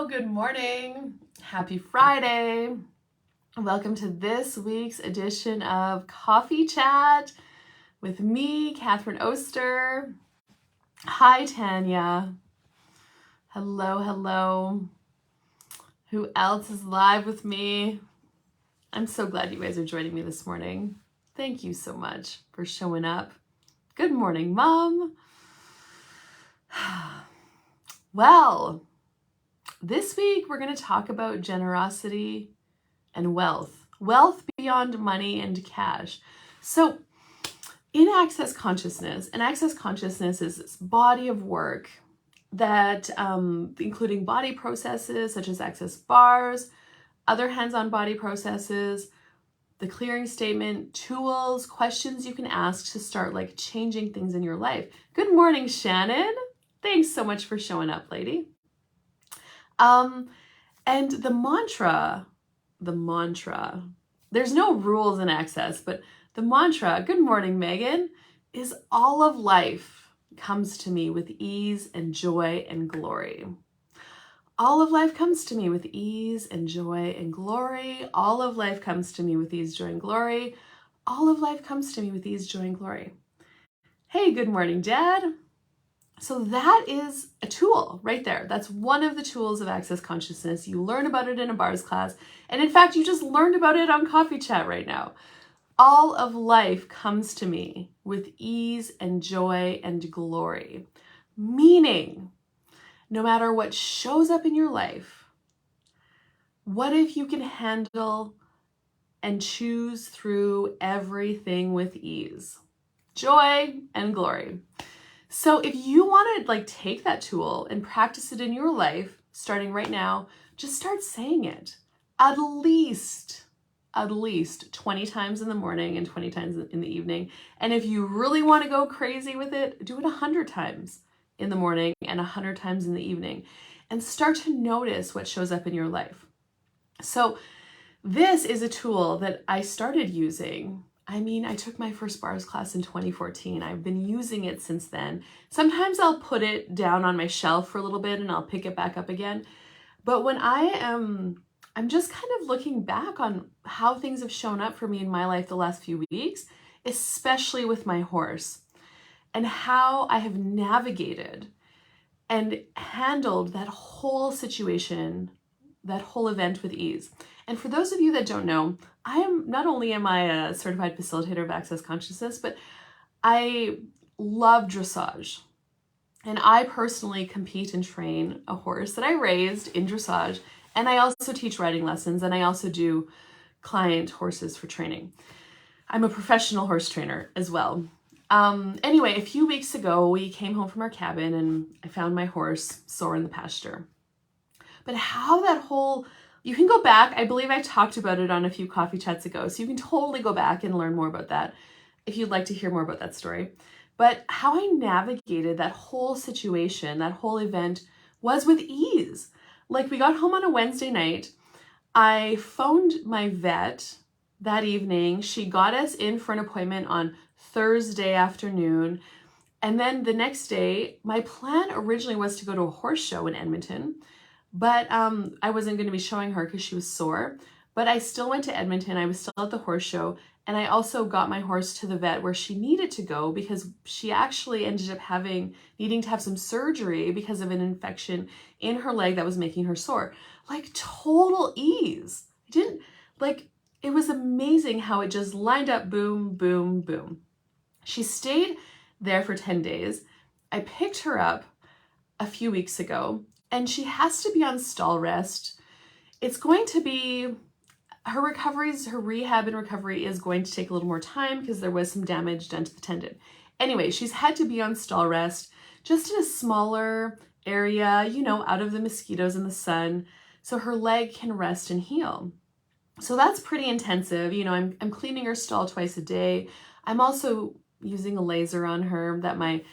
Good morning. Happy Friday. Welcome to this week's edition of Coffee Chat with me, Catherine Oster. Hi, Tanya. Hello. Who else is live with me? I'm so glad you guys are joining me this morning. Thank you so much for showing up. Good morning, Mom. Well, this week we're going to talk about generosity and wealth beyond money and cash. So in Access Consciousness, and Access Consciousness is this body of work that including body processes such as Access Bars, other hands-on body processes, the clearing statement, tools, questions you can ask to start like changing things in your life. Good morning, Shannon. Thanks so much for showing up, lady. And the mantra, there's no rules in Access, but the mantra, good morning, Megan, is all of life comes to me with ease and joy and glory. All of life comes to me with ease and joy and glory. All of life comes to me with ease, joy, and glory. All of life comes to me with ease, joy, and glory. Hey, good morning, Dad. So that is a tool right there. That's one of the tools of Access Consciousness. You learn about it in a bars class. And in fact, you just learned about it on Coffee Chat right now. All of life comes to me with ease and joy and glory. Meaning, no matter what shows up in your life, what if you can handle and choose through everything with ease, joy, and glory? So if you want to take that tool and practice it in your life, starting right now, just start saying it at least 20 times in the morning and 20 times in the evening. And if you really want to go crazy with it, do it 100 times in the morning and 100 times in the evening, and start to notice what shows up in your life. So this is a tool that I started using. I took my first bars class in 2014. I've been using it since then. Sometimes I'll put it down on my shelf for a little bit and I'll pick it back up again. But when I'm just kind of looking back on how things have shown up for me in my life the last few weeks, especially with my horse, and how I have navigated and handled that whole situation, that whole event with ease. And for those of you that don't know, not only am I a certified facilitator of Access Consciousness, but I love dressage. And I personally compete and train a horse that I raised in dressage. And I also teach riding lessons, and I also do client horses for training. I'm a professional horse trainer as well. Anyway, a few weeks ago, we came home from our cabin and I found my horse sore in the pasture. But how that whole, you can go back, I believe I talked about it on a few coffee chats ago, so you can totally go back and learn more about that if you'd like to hear more about that story. But how I navigated that whole situation, that whole event, was with ease. We got home on a Wednesday night. I phoned my vet that evening. She got us in for an appointment on Thursday afternoon. And then the next day, my plan originally was to go to a horse show in Edmonton, but I wasn't going to be showing her because she was sore. But I still went to Edmonton. I was still at the horse show. And I also got my horse to the vet where she needed to go because she actually ended up needing to have some surgery because of an infection in her leg that was making her sore. Total ease. It was amazing how it just lined up, boom, boom, boom. She stayed there for 10 days. I picked her up a few weeks ago, and she has to be on stall rest. It's going to be, her rehab and recovery is going to take a little more time because there was some damage done to the tendon. Anyway, she's had to be on stall rest, just in a smaller area, out of the mosquitoes and the sun, so her leg can rest and heal. So that's pretty intensive. I'm cleaning her stall twice a day. I'm also using a laser on her that my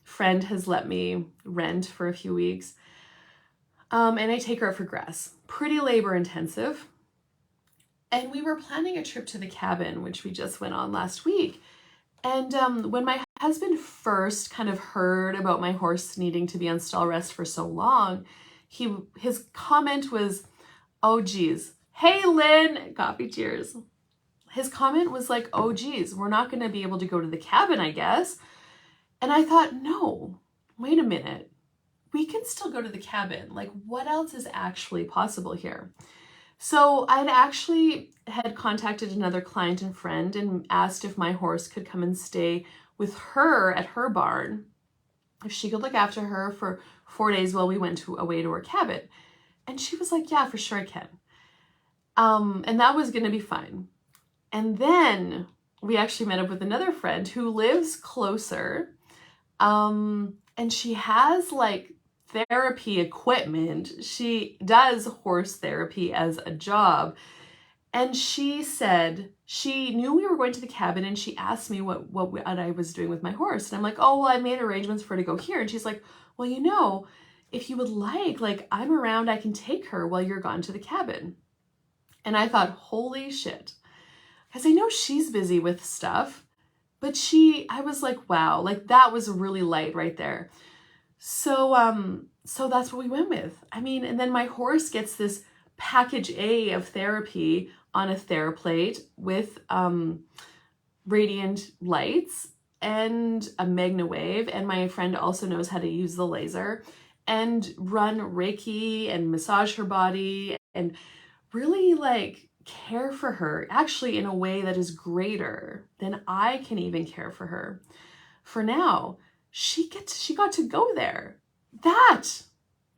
friend has let me rent for a few weeks. And I take her out for grass. Pretty labor intensive. And we were planning a trip to the cabin, which we just went on last week. And when my husband first kind of heard about my horse needing to be on stall rest for so long, his comment was, oh geez, hey Lynn, coffee cheers. His comment was like, oh geez, we're not going to be able to go to the cabin, I guess. And I thought, no, wait a minute. We can still go to the cabin. Like, what else is actually possible here? So I'd actually had contacted another client and friend and asked if my horse could come and stay with her at her barn, if she could look after her for 4 days while we went away to her cabin. And she was like, yeah, for sure I can. And that was going to be fine. And then we actually met up with another friend who lives closer. And she has like therapy equipment. She does horse therapy as a job. And she said she knew we were going to the cabin, and she asked me what I was doing with my horse. And I'm like, oh, well, I made arrangements for her to go here. And she's like, well, you know, if you would like I'm around, I can take her while you're gone to the cabin. And I thought, holy shit. Because I know she's busy with stuff, but I was like, wow, like that was really light right there. So that's what we went with. I mean, and then my horse gets this package A of therapy on a TheraPlate with radiant lights and a MagnaWave. And my friend also knows how to use the laser and run Reiki and massage her body and really like care for her, actually in a way that is greater than I can even care for her. For now, she got to go there. That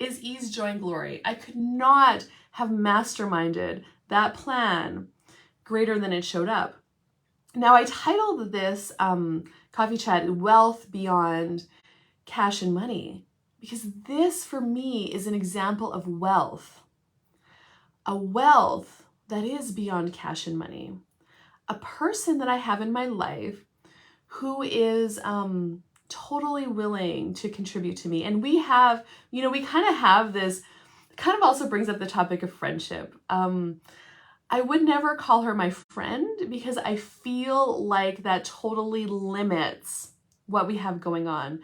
is ease, joy, and glory. I could not have masterminded that plan greater than it showed up. Now, I titled this coffee chat Wealth Beyond Cash and Money, because this for me is an example of wealth. A wealth that is beyond cash and money. A person that I have in my life who is totally willing to contribute to me. And we have, you know, we kind of have this, kind of also brings up the topic of friendship. I would never call her my friend because I feel like that totally limits what we have going on.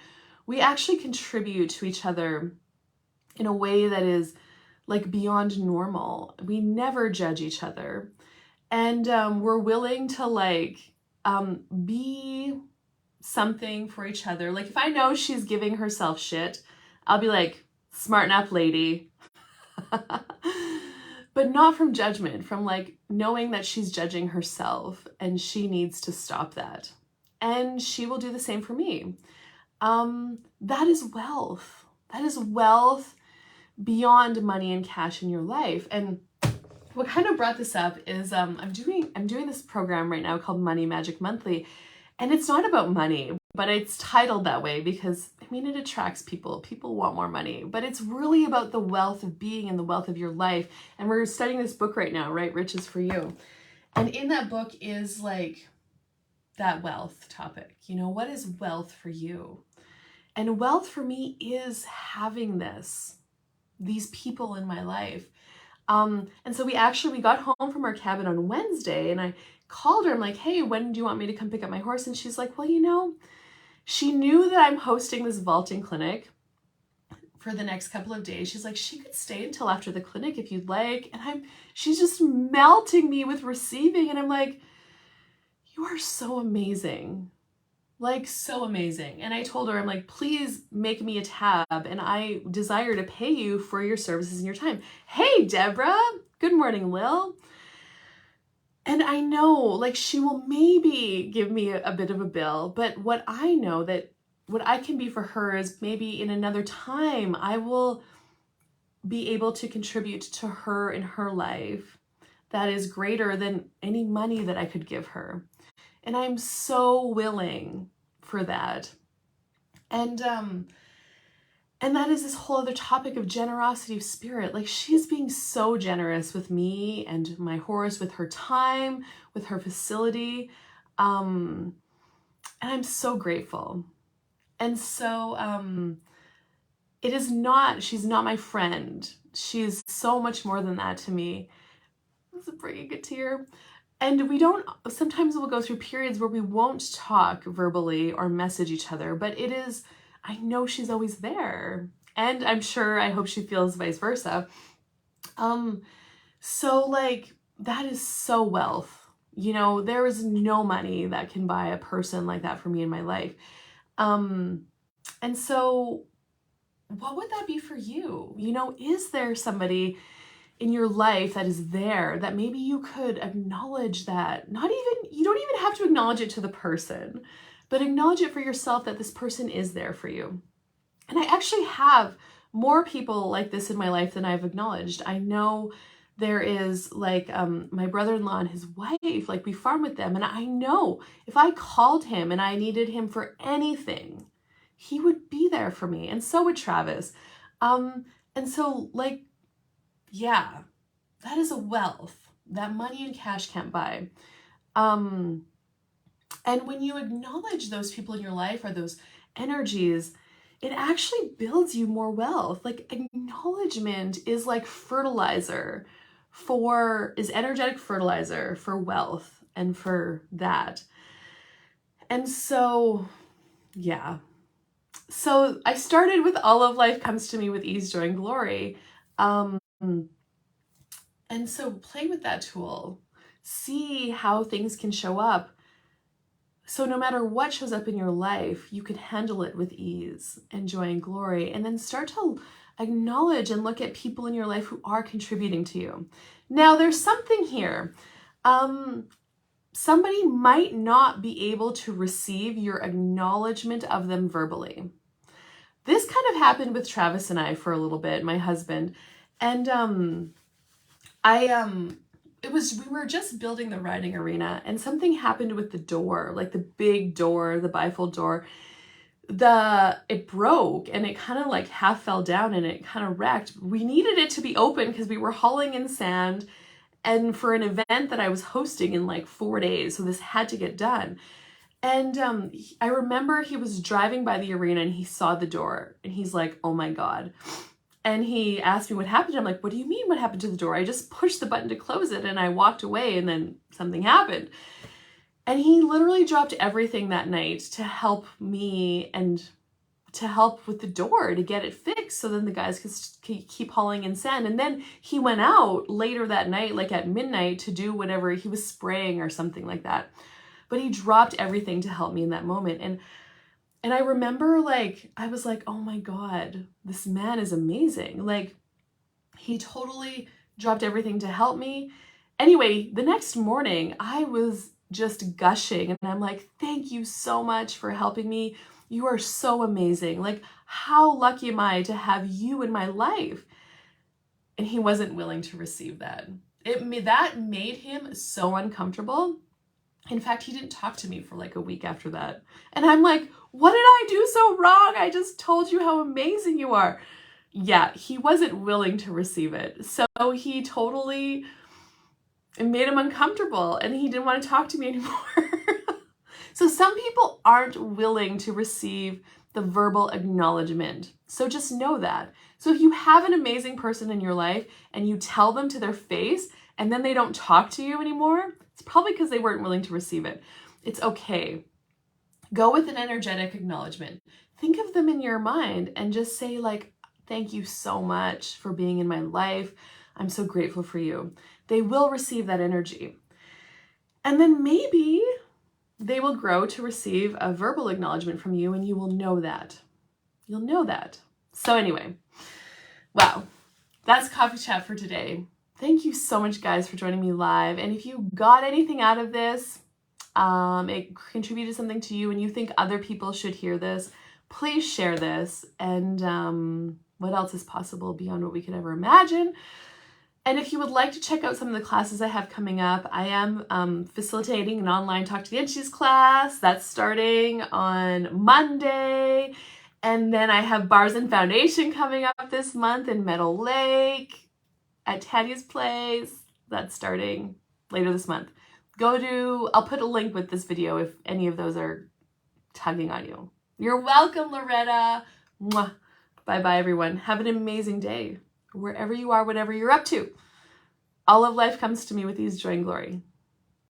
We actually contribute to each other in a way that is like beyond normal. We never judge each other. And we're willing to like be something for each other. Like if I know she's giving herself shit, I'll be like, smarten up, lady. But not from judgment, from like knowing that she's judging herself and she needs to stop that. And she will do the same for me. That is wealth. That is wealth beyond money and cash in your life. And what kind of brought this up is I'm doing this program right now called Money Magic Monthly. And it's not about money, but it's titled that way because, I mean, it attracts people. People want more money, but it's really about the wealth of being and the wealth of your life. And we're studying this book right now, right? Riches for You. And in that book is like that wealth topic. You know, what is wealth for you? And wealth for me is having these people in my life. And so we got home from our cabin on Wednesday, and I called her. I'm like, hey, when do you want me to come pick up my horse? And she's like, well, you know, she knew that I'm hosting this vaulting clinic for the next couple of days. She's like, she could stay until after the clinic if you'd like. And she's just melting me with receiving. And I'm like, you are so amazing. Like so amazing. And I told her, I'm like, please make me a tab and I desire to pay you for your services and your time. Hey, Deborah. Good morning, Lil. And I know like she will maybe give me a bit of a bill, but what I know that what I can be for her is maybe in another time, I will be able to contribute to her in her life that is greater than any money that I could give her. And I'm so willing for that. And that is this whole other topic of generosity of spirit. Like she's being so generous with me and my horse, with her time, with her facility. And I'm so grateful. And so she's not my friend. She's so much more than that to me. This is bringing a tear. And sometimes we'll go through periods where we won't talk verbally or message each other, but I know she's always there. And I hope she feels vice versa. So like, that is so wealth. There is no money that can buy a person like that for me in my life. And so what would that be for you? Is there somebody in your life that is there that maybe you could acknowledge that? You don't even have to acknowledge it to the person, but acknowledge it for yourself that this person is there for you. And I actually have more people like this in my life than I've acknowledged. I know there is like my brother-in-law and his wife, like we farm with them. And I know if I called him and I needed him for anything, he would be there for me. And so would Travis. And so like, yeah, that is a wealth that money and cash can't buy. And when you acknowledge those people in your life or those energies, it actually builds you more wealth. Like acknowledgement is like energetic fertilizer for wealth and for that. And so, yeah. So I started with all of life comes to me with ease, joy, and glory. And so play with that tool. See how things can show up. So no matter what shows up in your life, you can handle it with ease and joy and glory. And then start to acknowledge and look at people in your life who are contributing to you. Now, there's something here. Somebody might not be able to receive your acknowledgement of them verbally. This kind of happened with Travis and I for a little bit, my husband. And we were just building the riding arena, and something happened with the door, like the big door, the bifold door. It broke and it kind of like half fell down and it kind of wrecked. We needed it to be open because we were hauling in sand and for an event that I was hosting in like 4 days. So this had to get done. And I remember he was driving by the arena and he saw the door and he's like, oh my God. And he asked me what happened. I'm like, what do you mean what happened to the door? I just pushed the button to close it and I walked away and then something happened. And he literally dropped everything that night to help me and to help with the door to get it fixed so then the guys could keep hauling in sand. And then he went out later that night, like at midnight, to do whatever. He was spraying or something like that. But he dropped everything to help me in that moment. And I remember like, I was like, oh my God, this man is amazing. Like he totally dropped everything to help me. Anyway, the next morning I was just gushing and I'm like, thank you so much for helping me. You are so amazing. Like, how lucky am I to have you in my life? And he wasn't willing to receive that. That made him so uncomfortable. In fact, he didn't talk to me for like a week after that. And I'm like, what did I do so wrong? I just told you how amazing you are. Yeah, he wasn't willing to receive it. So he totally, it made him uncomfortable and he didn't want to talk to me anymore. So some people aren't willing to receive the verbal acknowledgement. So just know that. So if you have an amazing person in your life and you tell them to their face and then they don't talk to you anymore, it's probably because they weren't willing to receive it. It's okay. Go with an energetic acknowledgement. Think of them in your mind and just say like, thank you so much for being in my life. I'm so grateful for you. They will receive that energy. And then maybe they will grow to receive a verbal acknowledgement from you and you will know that. You'll know that. So anyway, wow, that's Coffee Chat for today. Thank you so much, guys, for joining me live. And if you got anything out of this, it contributed something to you and you think other people should hear this, please share this. And what else is possible beyond what we could ever imagine? And if you would like to check out some of the classes I have coming up, I am facilitating an online Talk to the Entities class. That's starting on Monday. And then I have Bars and Foundation coming up this month in Meadow Lake at Tanya's Place. That's starting later this month. I'll put a link with this video if any of those are tugging on you. You're welcome, Loretta. Mwah. Bye-bye, everyone. Have an amazing day. Wherever you are, whatever you're up to. All of life comes to me with ease, joy, and glory.